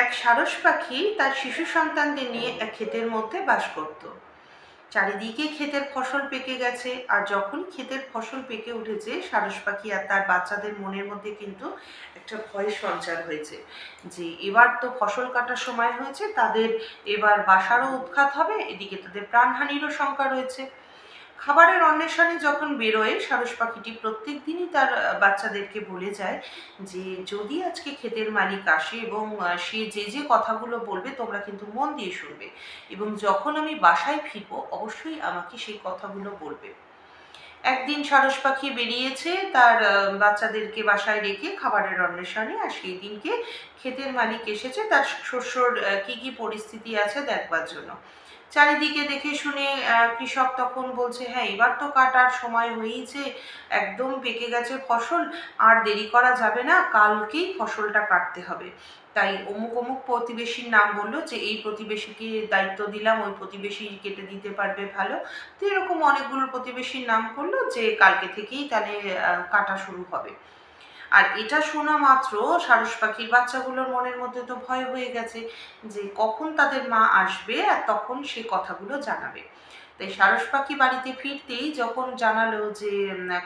এক সারস পাখি তার শিশু সন্তানদের নিয়ে এক ক্ষেতের মধ্যে বাস করত। চারিদিকে ক্ষেতের ফসল পেকে গেছে, আর যখন ক্ষেতের ফসল পেকে উঠেছে, সারস পাখি আর তার বাচ্চাদের মনের মধ্যে কিন্তু একটা ভয়ের সঞ্চার হয়েছে যে এবার তো ফসল কাটার সময় হয়েছে, তাদের এবার বাসারও উৎখাত হবে, এদিকে তাদের প্রাণহানিরও শঙ্কা রয়েছে। খাবারের অন্বেষণে যখন বেরোয়, সারস পাখিটি প্রত্যেক দিনই তার বাচ্চাদেরকে বলে যায় যে যদি আজকে ক্ষেতের মালিক আসে এবং সে যে যে কথাগুলো বলবে তোমরা কিন্তু মন দিয়ে শুনবে, এবং যখন আমি বাসায় ফিরবো অবশ্যই আমাকে সেই কথাগুলো বলবে। একদিন সারস পাখি বেরিয়েছে তার বাচ্চাদেরকে বাসায় রেখে খাবারের অন্বেষণে, আর সেই দিনকে ক্ষেতের মালিক এসেছে তার শস্যর কি কি পরিস্থিতি আছে দেখবার জন্য। চারিদিকে দেখে শুনে কৃষক তখন বলছে, হ্যাঁ এবার তো কাটার সময় হয়েছে, একদম পেকে গেছে ফসল, আর দেরি করা যাবে না, কালকেই ফসলটা কাটতে হবে। তাই অমুক অমুক প্রতিবেশীর নাম বললো যে এই প্রতিবেশীকে দায়িত্ব দিলাম, ওই প্রতিবেশী কেটে দিতে পারবে ভালো। তো এরকম অনেকগুলো প্রতিবেশীর নাম করলো যে কালকে থেকেই তাহলে কাটা শুরু হবে। আর এটা শোনা মাত্র সারস পাখির বাচ্চাগুলোর মনের মধ্যে তো ভয় হয়ে গেছে যে কখন তাদের মা আসবে আর তখন সে কথাগুলো জানাবে। তাই সারস পাখি বাড়িতে ফিরতেই যখন জানালো যে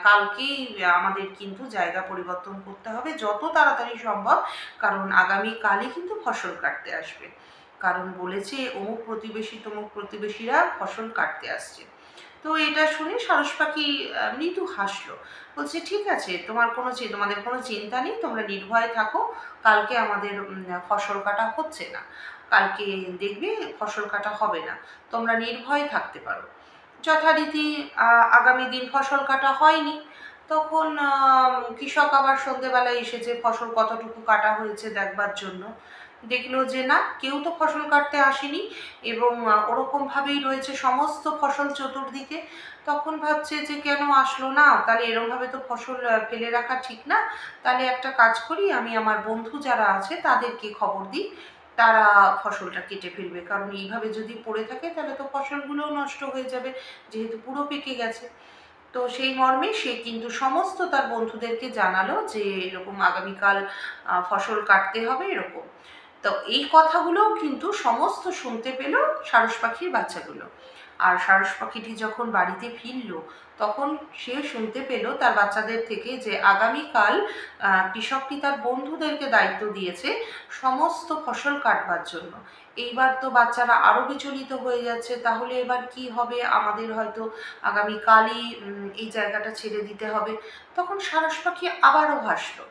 কালকেই আমাদের কিন্তু জায়গা পরিবর্তন করতে হবে যত তাড়াতাড়ি সম্ভব, কারণ আগামী কালই কিন্তু ফসল কাটতে আসবে, কারণ বলেছে অমুক প্রতিবেশী তমুক প্রতিবেশীরা ফসল কাটতে আসছে। তো এটা শুনে সারস পাখি মৃদু হাসলো, বলছে ঠিক আছে, তোমাদের কোনো চিন্তা নেই, তোমরা নির্ভয়ে থাকো, কালকে আমাদের ফসল কাটা হচ্ছে না, কালকে দেখবে ফসল কাটা হবে না, তোমরা নির্ভয়ে থাকতে পারো। যথারীতি আগামী দিন ফসল কাটা হয়নি। তখন কৃষক আবার সন্ধেবেলায় এসেছে ফসল কতটুকু কাটা হয়েছে দেখবার জন্য। দেখলো যে না, কেউ তো ফসল কাটতে আসেনি, এবং ওরকমভাবেই রয়েছে সমস্ত ফসল চতুর্দিকে। তখন ভাবছে যে কেন আসলো না, তাহলে এরমভাবে তো ফসল ফেলে রাখা ঠিক না, তাহলে একটা কাজ করি, আমি আমার বন্ধু যারা আছে তাদেরকে খবর দিই, তারা ফসলটা কেটে ফেলবে, কারণ এইভাবে যদি পড়ে থাকে তাহলে তো ফসলগুলোও নষ্ট হয়ে যাবে, যেহেতু পুরো পেকে গেছে। তো সেই মর্মে সে কিন্তু সমস্ত তার বন্ধুদেরকে জানালো যে এরকম আগামীকাল ফসল কাটতে হবে এরকম। তো এই কথাগুলো কিন্তু সমস্ত শুনতে পেল সারস পাখির বাচ্চাগুলো। আর সারস পাখিটি যখন বাড়িতে ফিরল, তখন সে শুনতে পেল তার বাচ্চাদের থেকে যে আগামীকাল কৃষকটি তার বন্ধুদেরকে দায়িত্ব দিয়েছে সমস্ত ফসল কাটবার জন্য। এইবার তো বাচ্চারা আরও বিচলিত হয়ে যাচ্ছে, তাহলে এবার কি হবে, আমাদের হয়তো আগামীকালই এই জায়গাটা ছেড়ে দিতে হবে। তখন সারস পাখি আবারও হাসলো,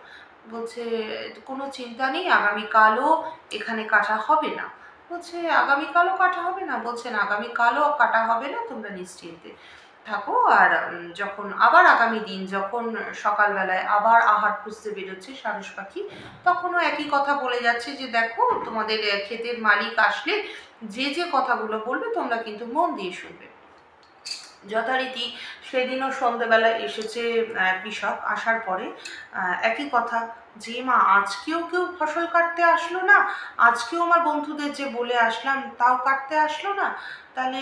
বলছে কোনো চিন্তা নেই, আগামীকালও এখানে কাটা হবে না। বলছে আগামীকালও কাটা হবে না? বলছেন আগামীকালও কাটা হবে না, তোমরা নিশ্চিন্তে থাকো। আর যখন আবার আগামী দিন যখন সকালবেলায় আবার আহার খুঁজতে বেরোচ্ছে সারস পাখি, তখনও একই কথা বলে যাচ্ছে যে দেখো তোমাদের ক্ষেতের মালিক আসলে যে যে কথাগুলো বলবে তোমরা কিন্তু মন দিয়ে শুনবে। যথারীতি সেদিনও সন্ধ্যেবেলায় এসেছে কৃষক, আসার পরে একই কথা যে মা আজকেও কেউ ফসল কাটতে আসলো না, আজকেও আমার বন্ধুদের যে বলে আসলাম তাও কাটতে আসলো না, তাহলে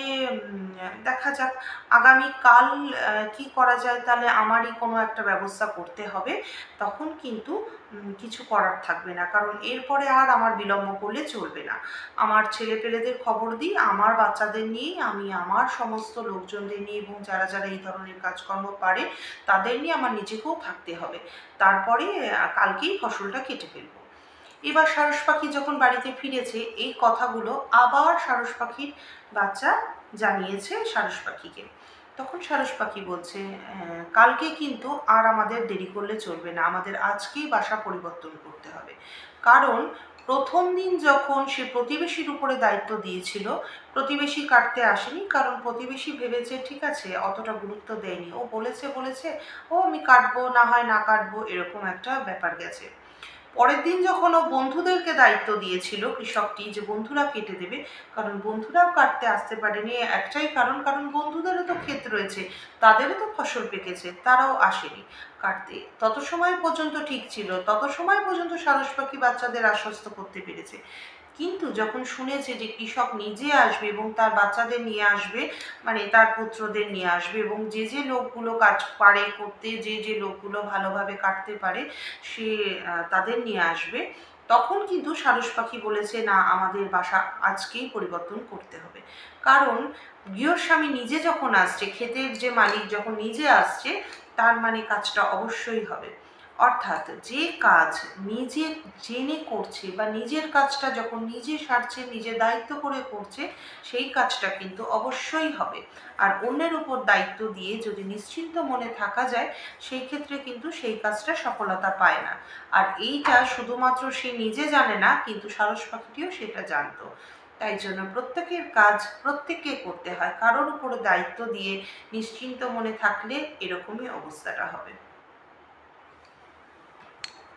দেখা যাক আগামীকাল কি করা যায়, তাহলে আমারই কোনো একটা ব্যবস্থা করতে হবে, তখন কিন্তু কিছু করার থাকবে না, কারণ এরপরে আর আমার বিলম্ব করলে চলবে না। আমার ছেলেপেলেদের খবর দিই, আমার বাচ্চাদের নিয়েই আমি আমার সমস্ত লোকজনদের নিয়ে এবং যারা যারা এই ধরনের কাজকর্ম পারে তাদের নিয়ে আমার নিজেকেও থাকতে হবে, তারপরে কালকেই ফসলটা কেটে ফেলবো। এবার সারস পাখি যখন বাড়িতে ফিরেছে এই কথাগুলো আবার সারস পাখির বাচ্চা জানিয়েছে সারস পাখিকে। তখন সারস পাখি বলছে কালকে কিন্তু আর আমাদের দেরি করলে চলবে না, আমাদের আজকেই বাসা পরিবর্তন করতে হবে, কারণ প্রথম দিন যখন সে প্রতিবেশীর উপরে দায়িত্ব দিয়েছিল, প্রতিবেশী কাটতে আসেনি, কারণ প্রতিবেশী ভেবেছে ঠিক আছে অতটা গুরুত্ব দেয়নি, ও বলেছে ও আমি কাটবো, না হয় না কাটবো, এরকম একটা ব্যাপার গেছে। পরের দিন যখন ও বন্ধুদেরকে দায়িত্ব দিয়েছিল কৃষকটি যে বন্ধুরা কেটে দেবে, কারণ বন্ধুরাও কাটতে আসতে পারেনি একটাই কারণ বন্ধুদেরও তো ক্ষেত রয়েছে, তাদেরও তো ফসল পেকেছে, তারাও আসেনি কাটতে। তত সময় পর্যন্ত ঠিক ছিল, তত সময় পর্যন্ত সারস পাখি বাচ্চাদের আশ্বস্ত করতে পেরেছে। কিন্তু যখন শুনেছে যে কৃষক নিজে আসবে এবং তার বাচ্চাদের নিয়ে আসবে, মানে তার পুত্রদের নিয়ে আসবে, এবং যে যে লোকগুলো কাজ পারে করতে, যে যে লোকগুলো ভালোভাবে কাটতে পারে সে তাদের নিয়ে আসবে, তখন কিন্তু সারস পাখি বলেছে, না, আমাদের বাসা আজকেই পরিবর্তন করতে হবে। কারণ গৃহস্বামী নিজে যখন আসছে, ক্ষেতের যে মালিক যখন নিজে আসছে, তার মানে কাজটা অবশ্যই হবে। অর্থাৎ যে কাজ নিজে জেনে করছে বা নিজের কাজটা যখন নিজে সারছে, নিজে দায়িত্ব করে করছে, সেই কাজটা কিন্তু অবশ্যই হবে। আর অন্যের উপর দায়িত্ব দিয়ে যদি নিশ্চিন্ত মনে থাকা যায়, সেই ক্ষেত্রে কিন্তু সেই কাজটা সফলতা পায় না। আর এইটা শুধুমাত্র সে নিজে জানে না, কিন্তু সারস পাখিটিও সেটা জানতো। তাই জন্য প্রত্যেকের কাজ প্রত্যেককে করতে হয়, কারোর উপর দায়িত্ব দিয়ে নিশ্চিন্ত মনে থাকলে এরকমই অবস্থাটা হবে।